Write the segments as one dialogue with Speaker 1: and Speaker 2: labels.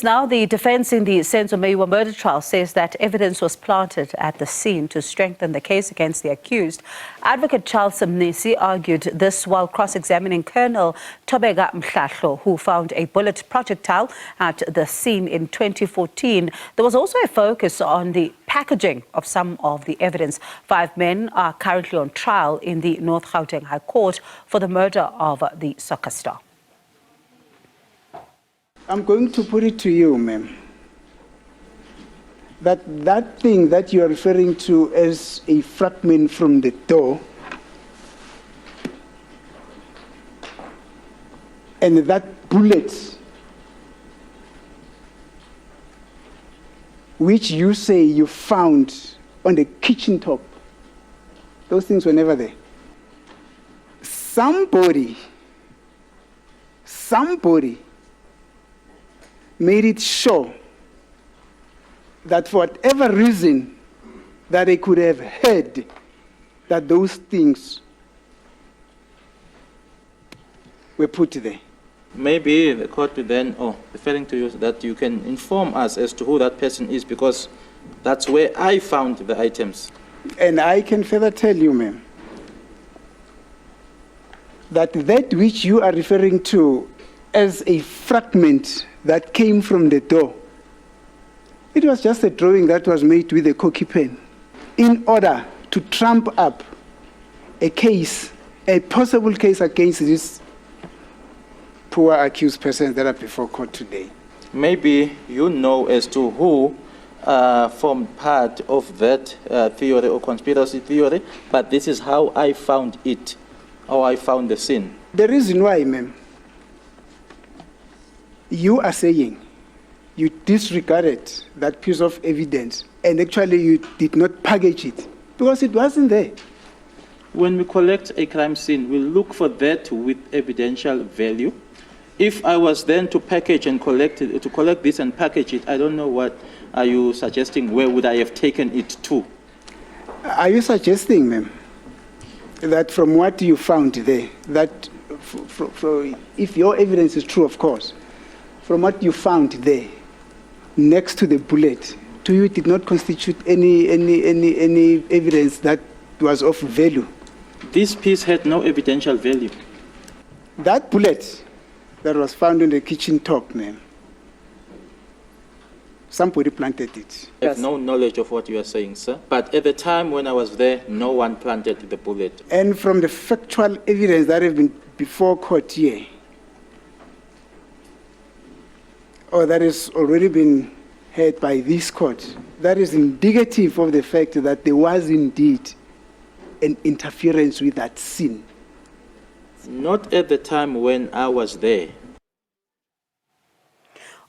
Speaker 1: Now, the defense in the Senzo Meyiwa murder trial says that evidence was planted at the scene to strengthen the case against the accused. Advocate Charles Mnisi argued this while cross-examining Colonel Tobeka Mhlahlo, who found a bullet projectile at the scene in 2014. There was also a focus on the packaging of some of the evidence. 5 men are currently on trial in the North Gauteng High Court for the murder of the soccer star.
Speaker 2: I'm going to put it to you, ma'am, that thing that you are referring to as a fragment from the door and that bullet which you say you found on the kitchen top, those things were never there. Somebody made it sure that for whatever reason that they could have heard that those things were put there.
Speaker 3: Maybe the court will then, referring to you, that you can inform us as to who that person is, because that's where I found the items.
Speaker 2: And I can further tell you, ma'am, that which you are referring to as a fragment that came from the door, it was just a drawing that was made with a corky pen in order to trump up a case, a possible case against these poor accused persons that are before court today.
Speaker 3: Maybe you know as to who formed part of that theory or conspiracy theory, but this is how I found it, how I found the scene.
Speaker 2: The reason why, ma'am, you are saying you disregarded that piece of evidence and actually you did not package it because it wasn't there.
Speaker 3: When we collect a crime scene, we look for that with evidential value. If I was then to package and collect this and package it, I don't know what are you suggesting, where would I have taken it to?
Speaker 2: Are you suggesting, ma'am, that from what you found there, that if your evidence is true, of course, from what you found there, next to the bullet, to you it did not constitute any evidence that was of value?
Speaker 3: This piece had no evidential value.
Speaker 2: That bullet that was found on the kitchen top, ma'am, somebody planted it.
Speaker 3: I have no knowledge of what you are saying, sir. But at the time when I was there, no one planted the bullet.
Speaker 2: And from the factual evidence that has been before court here, or that has already been heard by this court, that is indicative of the fact that there was indeed an interference with that scene.
Speaker 3: Not at the time when I was there.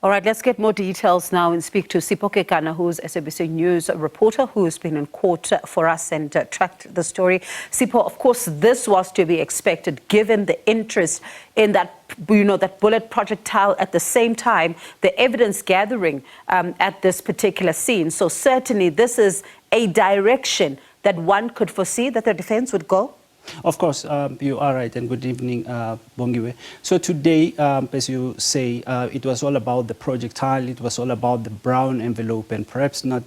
Speaker 1: All right, let's get more details now and speak to Sipho Kekana, who's SABC News reporter who's been in court for us and tracked the story. Sipho, of course, this was to be expected given the interest in that, that bullet projectile. At the same time, the evidence gathering at this particular scene. So certainly this is a direction that one could foresee that the defense would go.
Speaker 4: Of course, you are right, and good evening, Bongiwe. So today, as you say, it was all about the projectile, it was all about the brown envelope, and perhaps not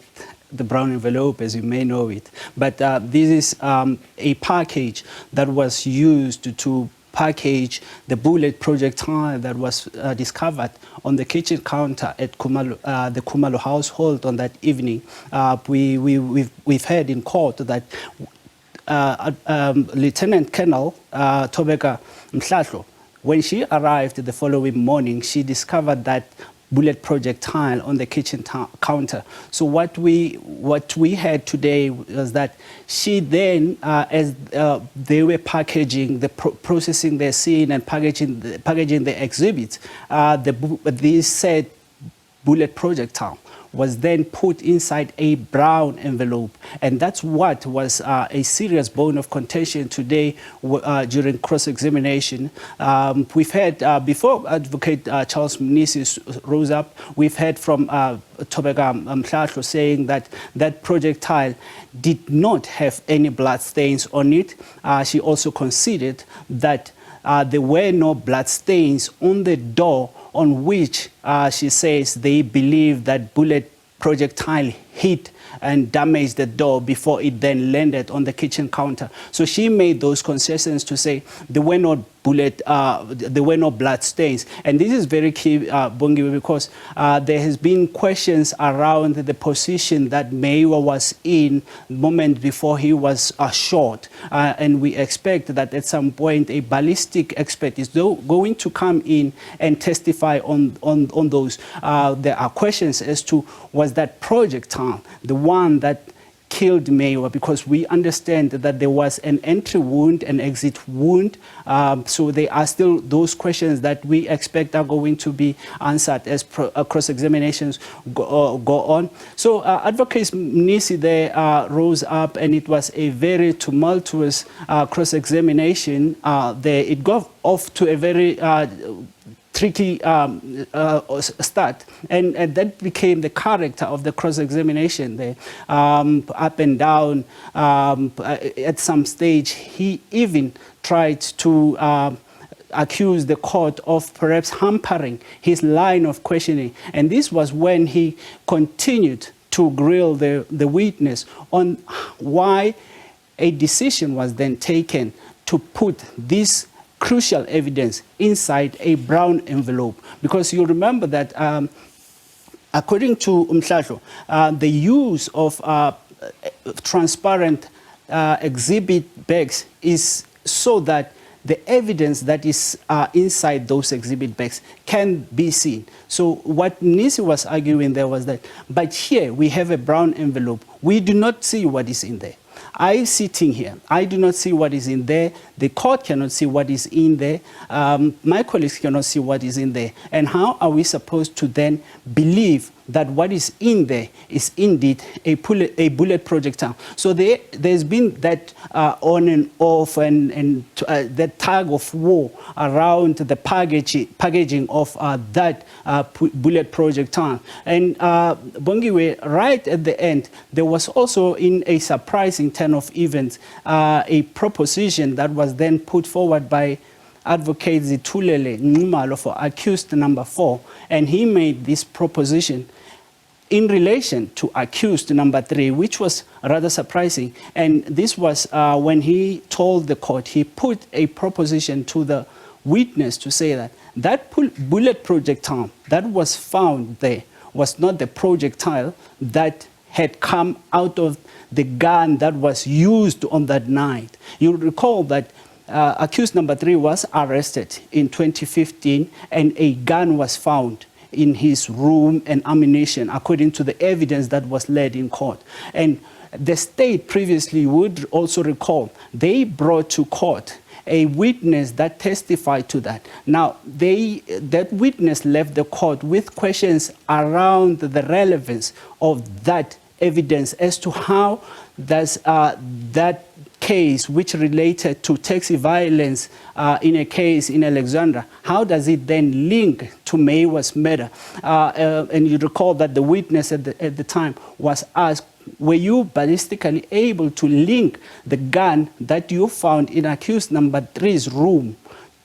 Speaker 4: the brown envelope as you may know it, but this is a package that was used to package the bullet projectile that was discovered on the kitchen counter at the Khumalo household on that evening. We've heard in court that Lieutenant Colonel Tobeka Mhlahlo, when she arrived the following morning, she discovered that bullet projectile on the kitchen counter. So what we had today was that she then, as they were packaging, processing the scene and packaging the exhibits, this said bullet projectile was then put inside a brown envelope. And that's what was a serious bone of contention today during cross-examination. We've had, before Advocate Charles Mnisi rose up, we've heard from Tobeka Mhlahlo saying that that projectile did not have any blood stains on it. She also conceded that there were no blood stains on the door on which she says they believe that bullet projectile hit and damaged the door before it then landed on the kitchen counter. So she made those concessions to say there were no there were no blood stains. And this is very key, Bongi, because there has been questions around the position that Meyiwa was in the moment before he was shot. And we expect that at some point a ballistic expert is going to come in and testify on those. There are questions as to was that projectile the one that killed Meyiwa, because we understand that there was an entry wound, an exit wound. So there are still those questions that we expect are going to be answered as cross-examinations go on. So Advocate Mnisi there rose up, and it was a very tumultuous cross-examination there. It got off to a very tricky start, and that became the character of the cross-examination there, up and down. At some stage, he even tried to accuse the court of perhaps hampering his line of questioning, and this was when he continued to grill the witness on why a decision was then taken to put this crucial evidence inside a brown envelope. Because you remember that according to Umhlahlo, the use of transparent exhibit bags is so that the evidence that is inside those exhibit bags can be seen. So what Nisi was arguing there was that, but here we have a brown envelope. We do not see what is in there. I sitting here, I do not see what is in there. The court cannot see what is in there. My colleagues cannot see what is in there. And how are we supposed to then believe that what is in there is indeed a bullet projectile? So there's been that on and off and that tug of war around the packaging of that bullet projectile. And Bongiwe, right at the end, there was also, in a surprising turn of events, a proposition that was then put forward by Advocate Zitulele Nxumalo for accused number 4, and he made this proposition in relation to accused number 3, which was rather surprising. And this was when he told the court, he put a proposition to the witness to say that that bullet projectile that was found there was not the projectile that had come out of the gun that was used on that night. You recall that accused number 3 was arrested in 2015, and a gun was found in his room and ammunition, according to the evidence that was led in court. And the state previously would also recall, they brought to court a witness that testified to that. Now, that witness left the court with questions around the relevance of that evidence as to how does that case, which related to taxi violence in a case in Alexandra, how does it then link to Meyiwa's murder? And you recall that the witness at the time was asked, were you ballistically able to link the gun that you found in accused number 3's room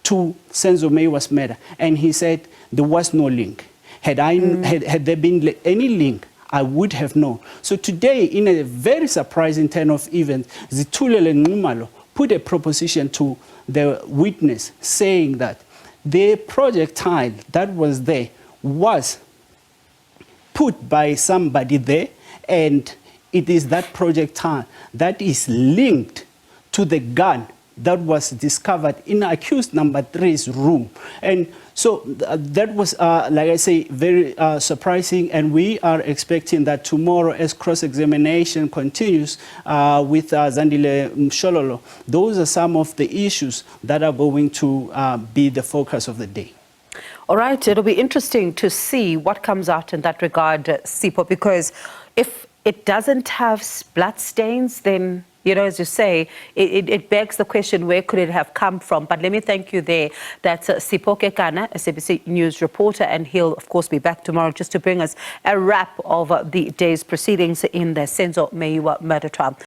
Speaker 4: to Senzo Meyiwa's murder? And he said there was no link. Had there been any link, I would have known. So today, in a very surprising turn of events, Zitulele Nxumalo put a proposition to the witness saying that the projectile that was there was put by somebody there, and it is that projectile that is linked to the gun that was discovered in accused number 3's room. And so that was, like I say, very surprising, and we are expecting that tomorrow, as cross-examination continues with Zandile Mshololo, those are some of the issues that are going to be the focus of the day.
Speaker 1: All right, it'll be interesting to see what comes out in that regard, Sipho, because if it doesn't have blood stains, then, you know, as you say, it begs the question, where could it have come from? But let me thank you there. That's Sipho Kekana, a SABC News reporter, and he'll, of course, be back tomorrow just to bring us a wrap of the day's proceedings in the Senzo Meyiwa murder trial.